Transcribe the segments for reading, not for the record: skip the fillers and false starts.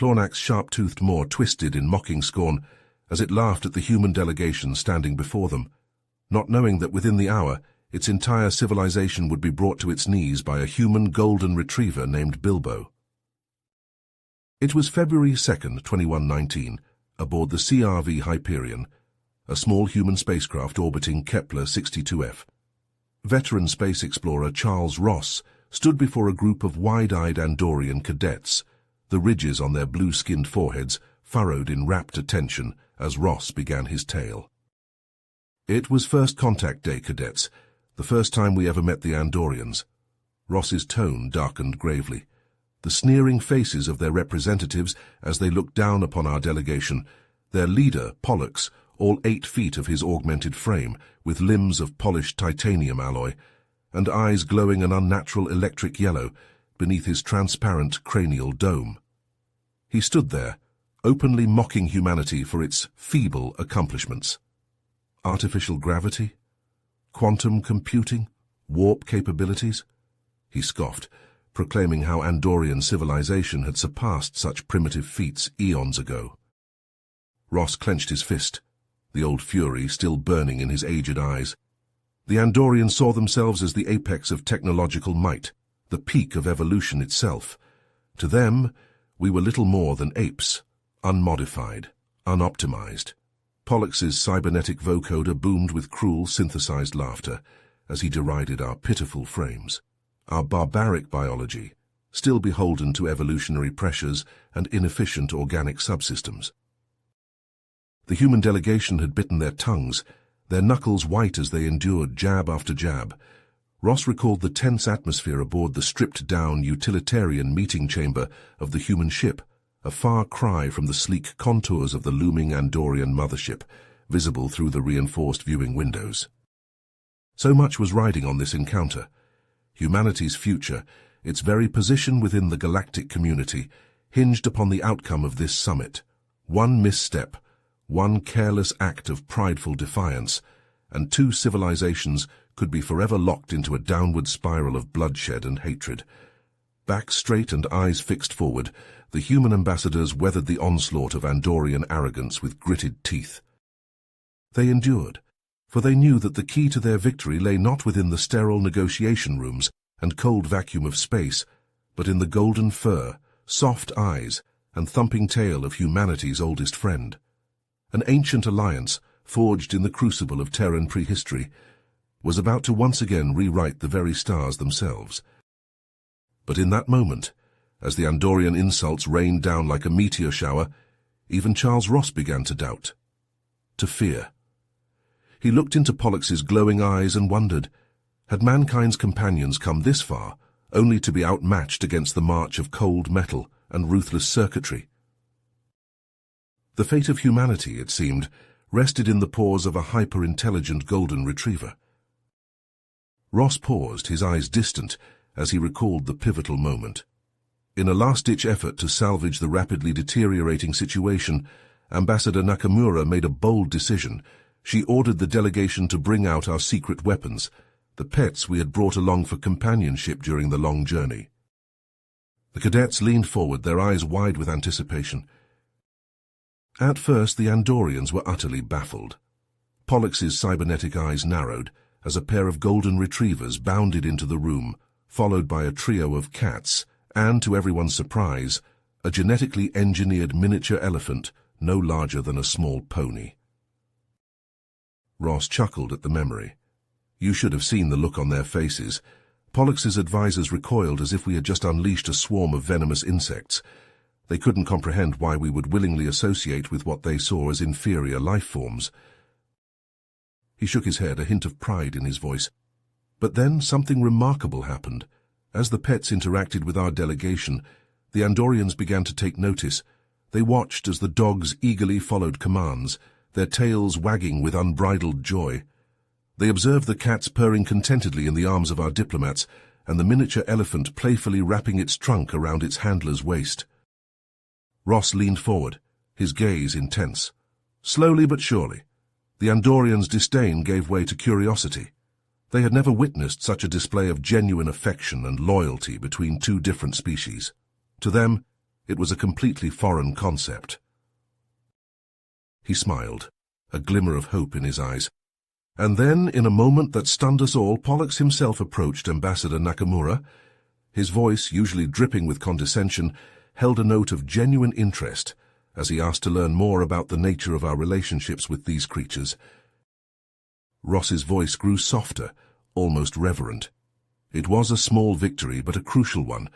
Clornak's sharp-toothed maw twisted in mocking scorn as it laughed at the human delegation standing before them, not knowing that within the hour its entire civilization would be brought to its knees by a human golden retriever named Bilbo. It was February 2nd, 2119, aboard the CRV Hyperion, a small human spacecraft orbiting Kepler 62F. Veteran space explorer Charles Ross stood before a group of wide-eyed Andorian cadets, the ridges on their blue-skinned foreheads furrowed in rapt attention as Ross began his tale. "It was First Contact Day, cadets, the first time we ever met the Andorians." Ross's tone darkened gravely. The sneering faces of their representatives as they looked down upon our delegation, their leader, Pollux, all 8 feet of his augmented frame, with limbs of polished titanium alloy, and eyes glowing an unnatural electric yellow beneath his transparent cranial dome. He stood there, openly mocking humanity for its feeble accomplishments. Artificial gravity? Quantum computing? Warp capabilities? He scoffed, proclaiming how Andorian civilization had surpassed such primitive feats eons ago. Ross clenched his fist, the old fury still burning in his aged eyes. The Andorians saw themselves as the apex of technological might, the peak of evolution itself. To them, we were little more than apes, unmodified, unoptimized. Pollux's cybernetic vocoder boomed with cruel synthesized laughter as he derided our pitiful frames, our barbaric biology, still beholden to evolutionary pressures and inefficient organic subsystems. The human delegation had bitten their tongues, their knuckles white as they endured jab after jab. Ross recalled the tense atmosphere aboard the stripped-down utilitarian meeting chamber of the human ship, a far cry from the sleek contours of the looming Andorian mothership, visible through the reinforced viewing windows. So much was riding on this encounter. Humanity's future, its very position within the galactic community, hinged upon the outcome of this summit. One misstep, one careless act of prideful defiance, and 2 civilizations could be forever locked into a downward spiral of bloodshed and hatred. Back straight and eyes fixed forward, the human ambassadors weathered the onslaught of Andorian arrogance with gritted teeth. They endured, for they knew that the key to their victory lay not within the sterile negotiation rooms and cold vacuum of space, but in the golden fur, soft eyes, and thumping tail of humanity's oldest friend. An ancient alliance, forged in the crucible of Terran prehistory, was about to once again rewrite the very stars themselves. But in that moment, as the Andorian insults rained down like a meteor shower, even Charles Ross began to doubt, to fear. He looked into Pollux's glowing eyes and wondered, had mankind's companions come this far, only to be outmatched against the march of cold metal and ruthless circuitry? The fate of humanity, it seemed, rested in the paws of a hyper-intelligent golden retriever. Ross paused, his eyes distant, as he recalled the pivotal moment. In a last-ditch effort to salvage the rapidly deteriorating situation, Ambassador Nakamura made a bold decision. She ordered the delegation to bring out our secret weapons, the pets we had brought along for companionship during the long journey. The cadets leaned forward, their eyes wide with anticipation. At first, the Andorians were utterly baffled. Pollux's cybernetic eyes narrowed as a pair of golden retrievers bounded into the room, followed by a trio of cats and, to everyone's surprise, a genetically engineered miniature elephant no larger than a small pony. Ross chuckled at the memory. You should have seen the look on their faces. Pollux's advisors recoiled as if we had just unleashed a swarm of venomous insects. They couldn't comprehend why we would willingly associate with what they saw as inferior life forms. He shook his head, a hint of pride in his voice. But then something remarkable happened. As the pets interacted with our delegation, the Andorians began to take notice. They watched as the dogs eagerly followed commands, their tails wagging with unbridled joy. They observed the cats purring contentedly in the arms of our diplomats, and the miniature elephant playfully wrapping its trunk around its handler's waist. Ross leaned forward, his gaze intense. Slowly but surely, the Andorians' disdain gave way to curiosity. They had never witnessed such a display of genuine affection and loyalty between 2 different species. To them, It was a completely foreign concept. He smiled, a glimmer of hope in his eyes. And then, in a moment that stunned us all, Pollux himself approached Ambassador Nakamura. His voice, usually dripping with condescension, held a note of genuine interest as he asked to learn more about the nature of our relationships with these creatures. Ross's voice grew softer, almost reverent. It was a small victory, but a crucial one.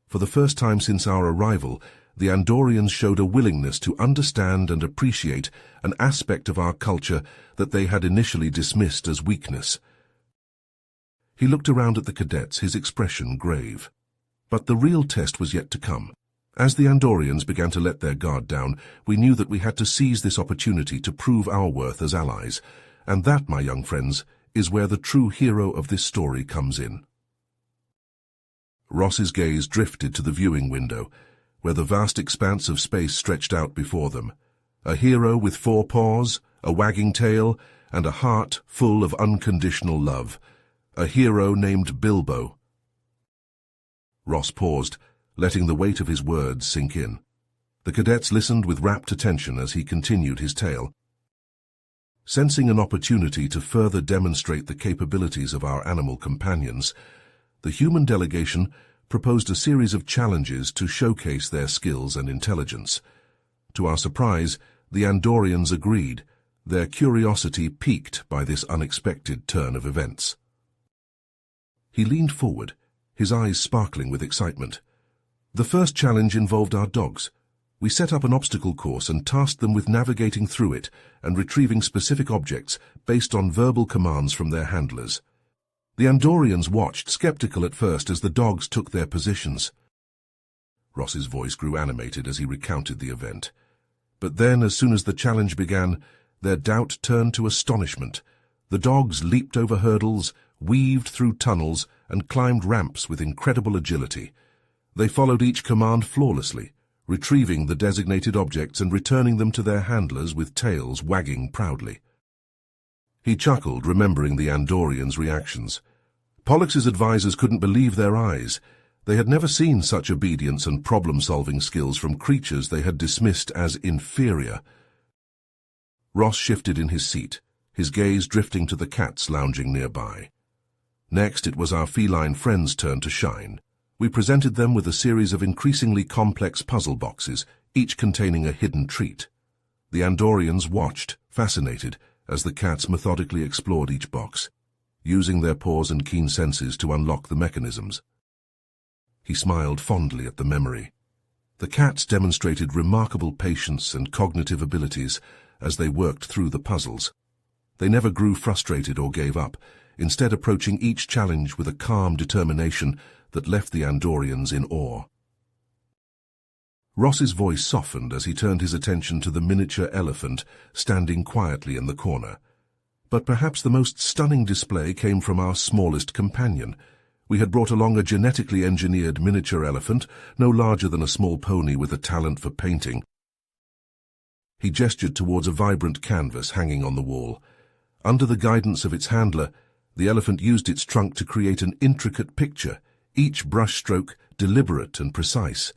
For the first time since our arrival, the Andorians showed a willingness to understand and appreciate an aspect of our culture that they had initially dismissed as weakness. He looked around at the cadets, his expression grave. But the real test was yet to come. As the Andorians began to let their guard down, we knew that we had to seize this opportunity to prove our worth as allies. And that, my young friends, is where the true hero of this story comes in. Ross's gaze drifted to the viewing window, where the vast expanse of space stretched out before them. A hero with 4 paws, a wagging tail, and a heart full of unconditional love. A hero named Bilbo. Ross paused, letting the weight of his words sink in. The cadets listened with rapt attention as he continued his tale. Sensing an opportunity to further demonstrate the capabilities of our animal companions, the human delegation proposed a series of challenges to showcase their skills and intelligence. To our surprise, the Andorians agreed, their curiosity piqued by this unexpected turn of events. He leaned forward, his eyes sparkling with excitement. The first challenge involved our dogs. We set up an obstacle course and tasked them with navigating through it and retrieving specific objects based on verbal commands from their handlers. The Andorians watched, skeptical at first, as the dogs took their positions. Ross's voice grew animated as he recounted the event. But then, as soon as the challenge began, their doubt turned to astonishment. The dogs leaped over hurdles, weaved through tunnels, and climbed ramps with incredible agility. They followed each command flawlessly, retrieving the designated objects and returning them to their handlers with tails wagging proudly. He chuckled, remembering the Andorians' reactions. Pollux's advisors couldn't believe their eyes. They had never seen such obedience and problem-solving skills from creatures they had dismissed as inferior. Ross shifted in his seat, his gaze drifting to the cats lounging nearby. Next, it was our feline friends' turn to shine. We presented them with a series of increasingly complex puzzle boxes, each containing a hidden treat. The Andorians watched, fascinated, as the cats methodically explored each box, using their paws and keen senses to unlock the mechanisms. He smiled fondly at the memory. The cats demonstrated remarkable patience and cognitive abilities as they worked through the puzzles. They never grew frustrated or gave up, instead approaching each challenge with a calm determination that left the Andorians in awe. Ross's voice softened as he turned his attention to the miniature elephant standing quietly in the corner. But perhaps the most stunning display came from our smallest companion. We had brought along a genetically engineered miniature elephant, no larger than a small pony with a talent for painting. He gestured towards a vibrant canvas hanging on the wall. Under the guidance of its handler, the elephant used its trunk to create an intricate picture, each brushstroke deliberate and precise.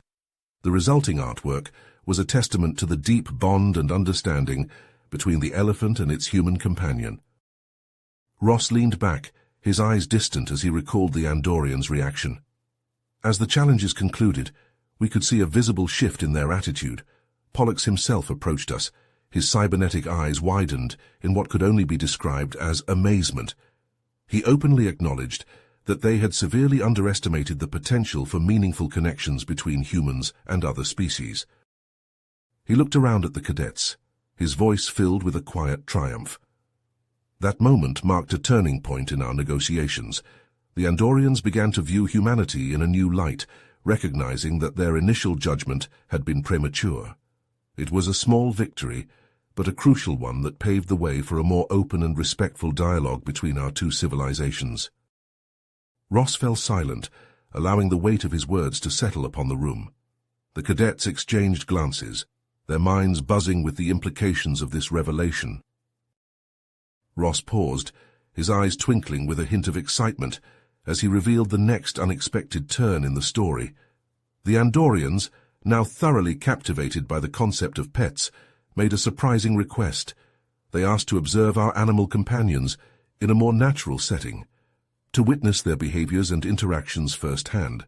The resulting artwork was a testament to the deep bond and understanding between the elephant and its human companion. Ross leaned back, his eyes distant as he recalled the Andorians' reaction. As the challenges concluded, we could see a visible shift in their attitude. Pollux himself approached us, his cybernetic eyes widened in what could only be described as amazement. He openly acknowledged that they had severely underestimated the potential for meaningful connections between humans and other species. He looked around at the cadets, his voice filled with a quiet triumph. That moment marked a turning point in our negotiations. The Andorians began to view humanity in a new light, recognizing that their initial judgment had been premature. It was a small victory, but a crucial one that paved the way for a more open and respectful dialogue between our two civilizations. Ross fell silent, allowing the weight of his words to settle upon the room. The cadets exchanged glances, their minds buzzing with the implications of this revelation. Ross paused, his eyes twinkling with a hint of excitement as he revealed the next unexpected turn in the story. The Andorians, now thoroughly captivated by the concept of pets, made a surprising request. They asked to observe our animal companions in a more natural setting, to witness their behaviors and interactions firsthand.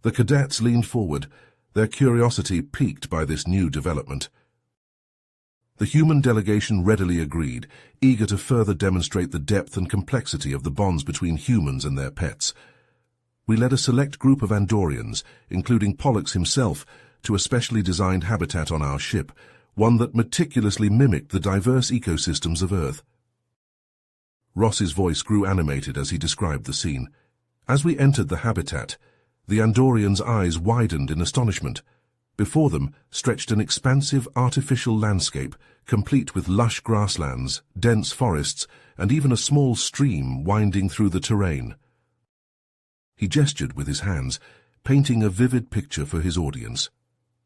The cadets leaned forward, their curiosity piqued by this new development. The human delegation readily agreed, eager to further demonstrate the depth and complexity of the bonds between humans and their pets. We led a select group of Andorians, including Pollux himself, to a specially designed habitat on our ship, one that meticulously mimicked the diverse ecosystems of Earth. Ross's voice grew animated as he described the scene. As we entered the habitat, the Andorians' eyes widened in astonishment. Before them stretched an expansive artificial landscape, complete with lush grasslands, dense forests, and even a small stream winding through the terrain. He gestured with his hands, painting a vivid picture for his audience.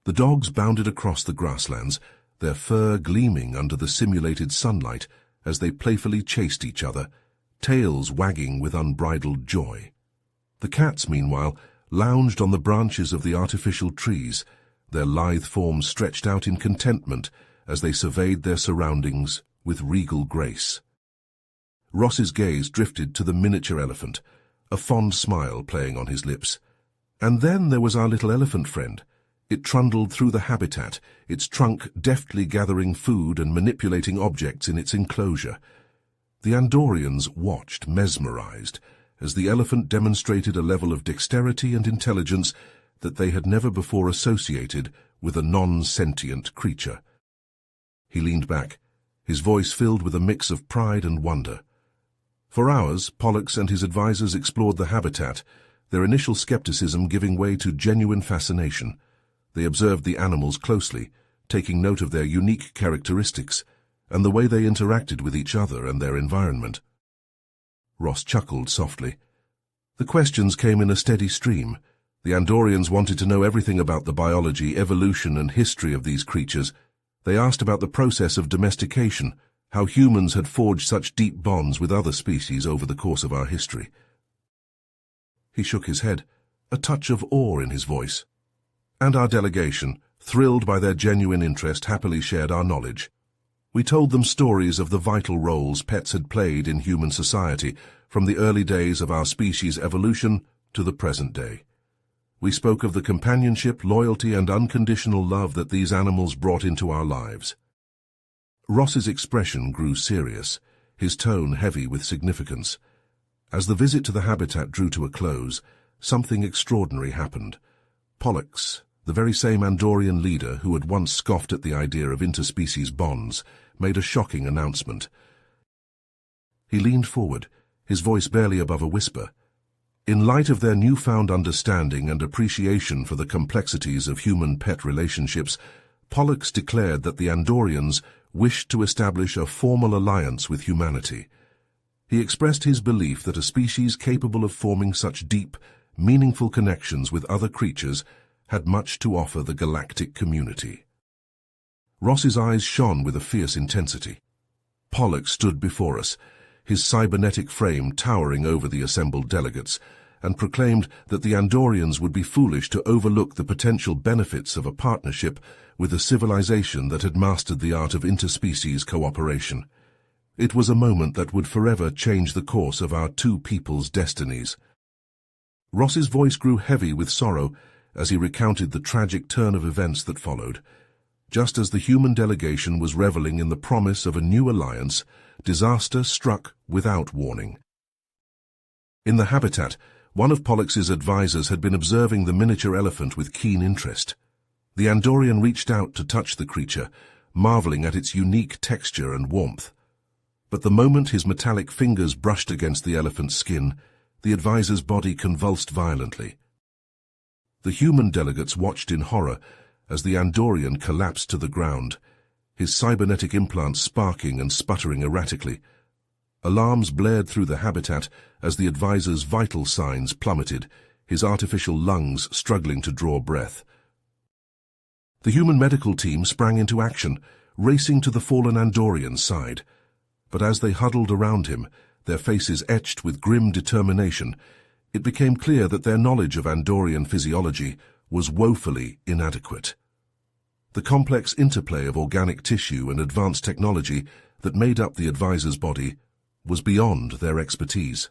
The dogs bounded across the grasslands, their fur gleaming under the simulated sunlight as they playfully chased each other, tails wagging with unbridled joy. The cats, meanwhile, lounged on the branches of the artificial trees, their lithe forms stretched out in contentment as they surveyed their surroundings with regal grace. Ross's gaze drifted to the miniature elephant, a fond smile playing on his lips. And then there was our little elephant friend. It trundled through the habitat, its trunk deftly gathering food and manipulating objects in its enclosure. The Andorians watched, mesmerized, as the elephant demonstrated a level of dexterity and intelligence that they had never before associated with a non-sentient creature. He leaned back, his voice filled with a mix of pride and wonder. For hours, Pollux and his advisors explored the habitat, their initial skepticism giving way to genuine fascination. They observed the animals closely, taking note of their unique characteristics and the way they interacted with each other and their environment. Ross chuckled softly. The questions came in a steady stream. The Andorians wanted to know everything about the biology, evolution, and history of these creatures. They asked about the process of domestication, how humans had forged such deep bonds with other species over the course of our history. He shook his head, a touch of awe in his voice. And our delegation, thrilled by their genuine interest, happily shared our knowledge. We told them stories of the vital roles pets had played in human society, from the early days of our species' evolution to the present day. We spoke of the companionship, loyalty, and unconditional love that these animals brought into our lives. Ross's expression grew serious, his tone heavy with significance. As the visit to the habitat drew to a close, something extraordinary happened. Pollux, the very same Andorian leader who had once scoffed at the idea of interspecies bonds, made a shocking announcement. He leaned forward, his voice barely above a whisper. In light of their newfound understanding and appreciation for the complexities of human-pet relationships, Pollux declared that the Andorians wished to establish a formal alliance with humanity. He expressed his belief that a species capable of forming such deep, meaningful connections with other creatures had much to offer the galactic community. Ross's eyes shone with a fierce intensity. Pollux stood before us, his cybernetic frame towering over the assembled delegates, and proclaimed that the Andorians would be foolish to overlook the potential benefits of a partnership with a civilization that had mastered the art of interspecies cooperation. It was a moment that would forever change the course of our two peoples' destinies. Ross's voice grew heavy with sorrow as he recounted the tragic turn of events that followed. Just as the human delegation was reveling in the promise of a new alliance, disaster struck without warning. In the habitat, one of Pollux's advisors had been observing the miniature elephant with keen interest. The Andorian reached out to touch the creature, marveling at its unique texture and warmth. But the moment his metallic fingers brushed against the elephant's skin, the advisor's body convulsed violently. The human delegates watched in horror as the Andorian collapsed to the ground, his cybernetic implants sparking and sputtering erratically. Alarms blared through the habitat as the advisor's vital signs plummeted, his artificial lungs struggling to draw breath. The human medical team sprang into action, racing to the fallen Andorian's side. But as they huddled around him, their faces etched with grim determination, it became clear that their knowledge of Andorian physiology was woefully inadequate. The complex interplay of organic tissue and advanced technology that made up the advisor's body was beyond their expertise.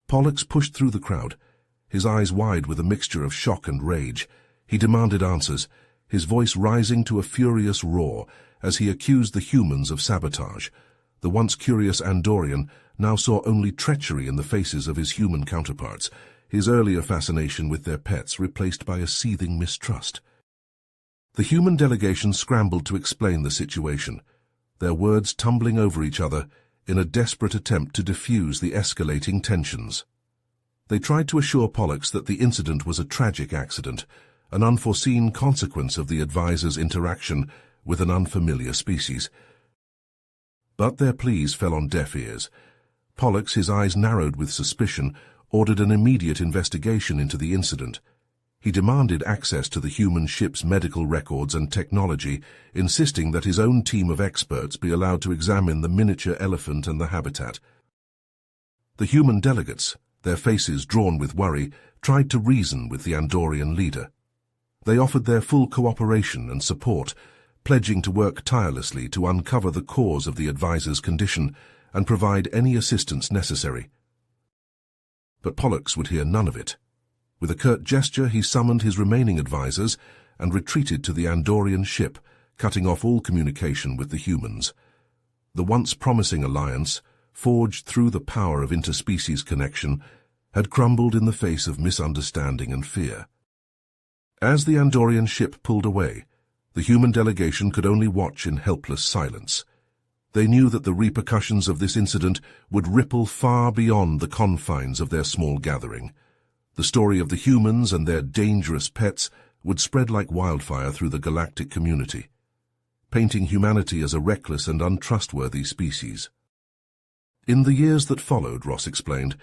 Pollux pushed through the crowd, his eyes wide with a mixture of shock and rage. He demanded answers, his voice rising to a furious roar as he accused the humans of sabotage. The once curious Andorian now saw only treachery in the faces of his human counterparts, his earlier fascination with their pets replaced by a seething mistrust. The human delegation scrambled to explain the situation, their words tumbling over each other in a desperate attempt to diffuse the escalating tensions. They tried to assure Pollux that the incident was a tragic accident, an unforeseen consequence of the advisor's interaction with an unfamiliar species. But their pleas fell on deaf ears. Pollux, his eyes narrowed with suspicion, ordered an immediate investigation into the incident. He demanded access to the human ship's medical records and technology, insisting that his own team of experts be allowed to examine the miniature elephant and the habitat. The human delegates, their faces drawn with worry, tried to reason with the Andorian leader. They offered their full cooperation and support, pledging to work tirelessly to uncover the cause of the advisor's condition and provide any assistance necessary. But Pollux would hear none of it. With a curt gesture, he summoned his remaining advisors and retreated to the Andorian ship, cutting off all communication with the humans. The once promising alliance, forged through the power of interspecies connection, had crumbled in the face of misunderstanding and fear. As the Andorian ship pulled away, the human delegation could only watch in helpless silence. They knew that the repercussions of this incident would ripple far beyond the confines of their small gathering. The story of the humans and their dangerous pets would spread like wildfire through the galactic community, painting humanity as a reckless and untrustworthy species. In the years that followed, Ross explained,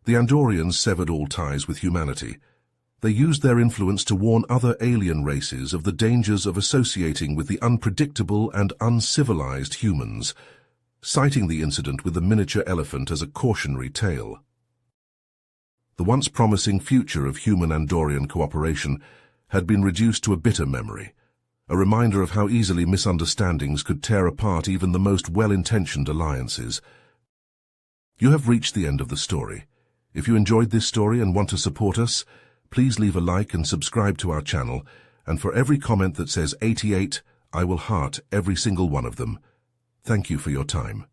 the Andorians severed all ties with humanity. They used their influence to warn other alien races of the dangers of associating with the unpredictable and uncivilized humans, citing the incident with the miniature elephant as a cautionary tale. The once promising future of human-Andorian cooperation had been reduced to a bitter memory, a reminder of how easily misunderstandings could tear apart even the most well-intentioned alliances. You have reached the end of the story. If you enjoyed this story and want to support us, please leave a like and subscribe to our channel, and for every comment that says 88, I will heart every single one of them. Thank you for your time.